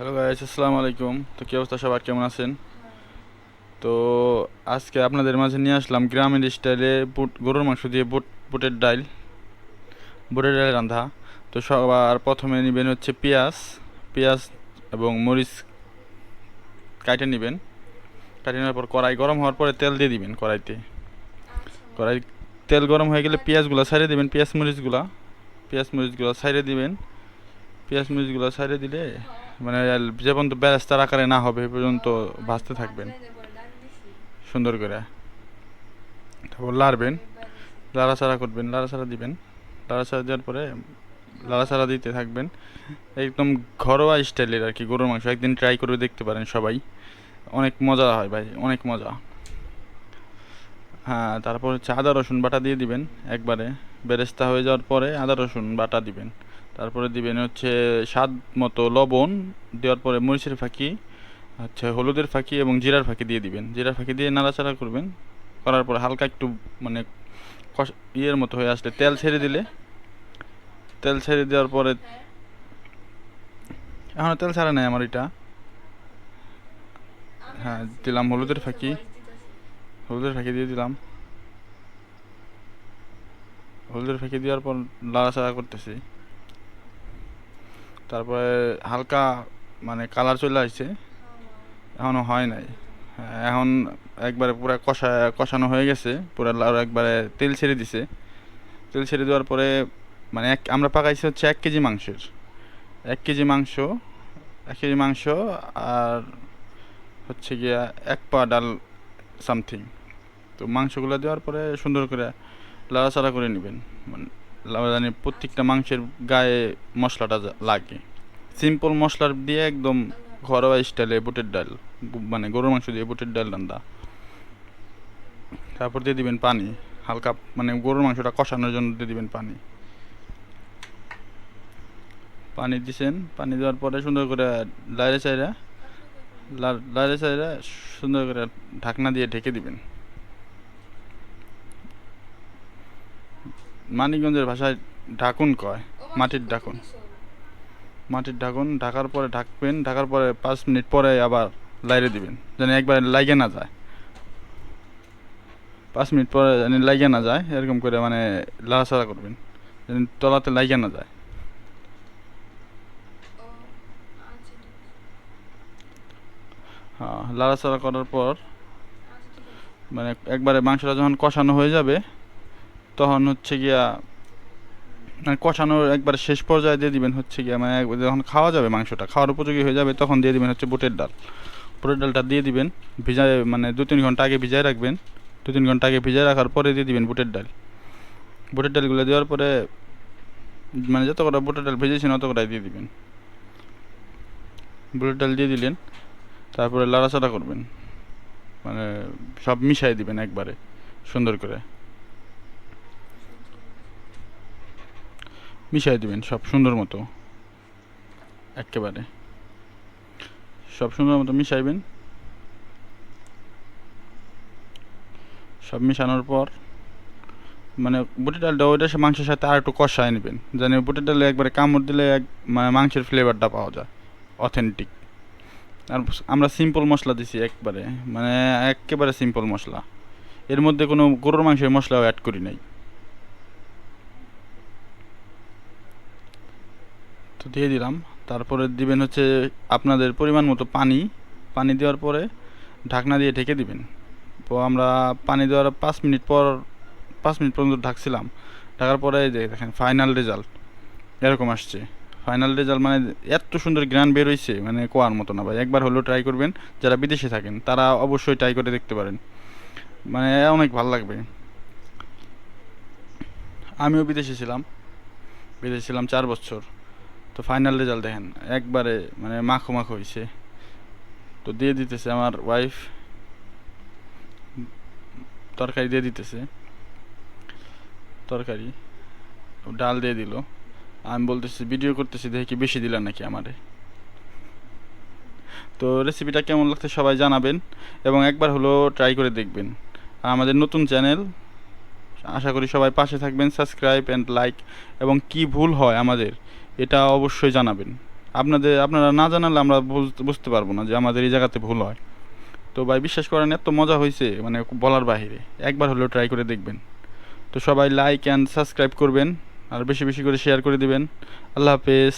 Hello guys, আসসালামু আলাইকুম। তো কী অবস্থা, সবার কেমন আছেন? তো আজকে আপনাদের মাঝে নিয়ে আসলাম গ্রামের স্টাইলে গরুর মাংস দিয়ে বুটের ডাল রান্ধা। তো সবার প্রথমে নেবেন হচ্ছে পেঁয়াজ পেঁয়াজ এবং মরিচ কাটে নেবেন। কাটে নেওয়ার পর কড়াই গরম হওয়ার পরে তেল দিয়ে দিবেন কড়াইতে। কড়াই তেল গরম হয়ে গেলে পেঁয়াজগুলো ছাড়িয়ে দিবেন, পেঁয়াজ মরিচগুলো ছাড়িয়ে দিবেন। পেঁয়াজ মরিচগুলো ছাড়িয়ে দিলে মানে যে পর্যন্ত বেরেস্তার আকারে না হবে এ পর্যন্ত ভাজতে থাকবেন সুন্দর করে। তারপর লাড়বেন, লাড়াচাড়া করবেন, লাড়াচাড়া দিবেন। লাড়াচাড়া দেওয়ার পরে লাড়াচাড়া দিতে থাকবেন। একদম ঘরোয়া স্টাইলের আর কি গরুর মাংস, একদিন ট্রাই করে দেখতে পারেন সবাই। অনেক মজা হয় ভাই, অনেক মজা। হ্যাঁ, তারপর হচ্ছে আদা রসুন বাটা দিয়ে দিবেন একবারে। বেরেস্তা হয়ে যাওয়ার পরে আদা রসুন বাটা দিবেন। তারপরে দিবেন হচ্ছে স্বাদ মতো লবণ। দেওয়ার পরে মরিচের ফাঁকি, আচ্ছা হলুদের ফাঁকি এবং জিরার ফাঁকি দিয়ে দিবেন। জিরার ফাঁকি দিয়ে নাড়াচাড়া করবেন। করার পরে হালকা একটু মানে ইয়ের মতো হয়ে আসলে তেল ছেড়ে দেওয়ার পরে, এখনও তেল ছাড়া নাই আমার এটা। হ্যাঁ, দিলাম হলুদের ফাঁকি দিয়ে দিলাম। হলুদের ফাঁকি দেওয়ার পর নাড়াচাড়া করতেছি। তারপরে হালকা মানে কালার চলে আসছে, এখনও হয় নাই। হ্যাঁ, এখন একবারে পুরো কষানো হয়ে গেছে, পুরো একবারে তেল ছেড়ে দিছে। তেল ছেড়ে দেওয়ার পরে মানে আমরা পাকাইছি হচ্ছে 1 কেজি মাংসের। 1 কেজি মাংস, 1 কেজি মাংস আর হচ্ছে গিয়া 1 পা ডাল সামথিং। তো মাংসগুলো দেওয়ার পরে সুন্দর করে লাড়াচাড়া করে নেবেন। মানে জানি প্রত্যেকটা মাংসের গায়ে মশলাটা লাগে। সিম্পল মশলার দিয়ে একদম ঘরোয়া স্টাইলে বুটের ডাল, মানে গরুর মাংস দিয়ে বুটের ডাল রান্না। তারপর দিয়ে দিবেন পানি হালকা, মানে গরুর মাংসটা কষানোর জন্য দিয়ে দিবেন পানি। পানি দিছেন, পানি দেওয়ার পরে সুন্দর করে লাইড়ে চাইড়া লাইড়ে চাইড়া সুন্দর করে ঢাকনা দিয়ে ঢেকে দিবেন। মানিকগঞ্জের ভাষায় ঢাকুন কয়, মাটির ঢাকুন। মাটির ঢাকুন ঢাকার পরে ঢাকবেন। ঢাকার পরে 5 মিনিট পরে আবার লাইড়ে দিবেন, যেন একবার লাগে না যায়। 5 মিনিট পরে যেন লাগে না যায়, এরকম করে মানে লাড়াচাড়া করবেন, যেন তলাতে লাগে না যায়। হ্যাঁ, লাড়াচাড়া করার পর মানে একবারে মাংসটা যখন কষানো হয়ে যাবে, তখন হচ্ছে গিয়া মানে কষানোর একবার শেষ পর্যায়ে দিয়ে দিবেন হচ্ছে গিয়া মানে যখন খাওয়া যাবে, মাংসটা খাওয়ার উপযোগী হয়ে যাবে, তখন দিয়ে দিবেন হচ্ছে বুটের ডাল। বুটের ডালটা দিয়ে দিবেন, ভিজায় মানে 2-3 ঘন্টা আগে ভিজায় রাখবেন। 2-3 ঘন্টা আগে ভিজায় রাখার পরে দিয়ে দিবেন বুটের ডাল। বুটের ডালগুলো দেওয়ার পরে মানে যত কটা বুটের ডাল ভেজেছেন অত কটাই দিয়ে দিবেন। বুটের ডাল দিয়ে দিলেন, তারপরে লাড়াচাড়া করবেন, মানে সব মিশাই দিবেন একবারে সুন্দর করে। মিশাই দিবেন সব সুন্দর মতো, একেবারে সব সুন্দর মতো মিশাইবেন। সব মিশানোর পর মানে বুটের ডালটা ওইটা সে মাংসের সাথে আর একটু কষায় নেবেন, যেন বুটের ডালে একবারে কামড় দিলে মানে মাংসের ফ্লেভারটা পাওয়া যায় অথেন্টিক। আর আমরা সিম্পল মশলা দিছি একবারে, মানে একেবারে সিম্পল মশলা, এর মধ্যে কোনো গরুর মাংসের মশলাও অ্যাড করি নাই। তো দিয়ে দিলাম। তারপরে দিবেন হচ্ছে আপনাদের পরিমাণ মতো পানি। পানি দেওয়ার পরে ঢাকনা দিয়ে ঢেকে দিবেন। তো আমরা পানি দেওয়ার 5 মিনিট পর, 5 মিনিট পর্যন্ত ঢাকছিলাম। ঢাকার পরে এই যে দেখেন ফাইনাল রেজাল্ট এরকম আসছে। ফাইনাল রেজাল্ট মানে এত সুন্দর গ্রান বের হয়েছে, মানে কোয়ার মতো না ভাই, একবার হলেও ট্রাই করবেন। যারা বিদেশে থাকেন তারা অবশ্যই ট্রাই করে দেখতে পারেন, মানে অনেক ভালো লাগবে। আমিও বিদেশে ছিলাম 4 বছর। তো ফাইনাল রেজাল্ট দেখেন একবারে মানে মাখো মাখো হয়েছে। তো দিয়ে দিতেছে আমার ওয়াইফ, তরকারি দিয়ে দিতেছে, তরকারি ডাল দিয়ে দিল। আমি বলতেছি ভিডিও করতেছি, দেখি কি বেশি দিলেন নাকি আমারে। তো রেসিপিটা কেমন লাগছে সবাই জানাবেন, এবং একবার হলো ট্রাই করে দেখবেন। আর আমাদের নতুন চ্যানেল, আশা করি সবাই পাশে থাকবেন, সাবস্ক্রাইব অ্যান্ড লাইক, এবং কি ভুল হয় আমাদের এটা অবশ্যই জানাবেন। আপনারা না জানালে আমরা বুঝতে পারবো না যে আমাদের এই জায়গাতে ভুল হয়। তো ভাই বিশ্বাস করেন এত মজা হয়েছে মানে বলার বাহিরে, একবার হলেও ট্রাই করে দেখবেন। তো সবাই লাইক অ্যান্ড সাবস্ক্রাইব করবেন আর বেশি বেশি করে শেয়ার করে দিবেন। আল্লাহ হাফেজ।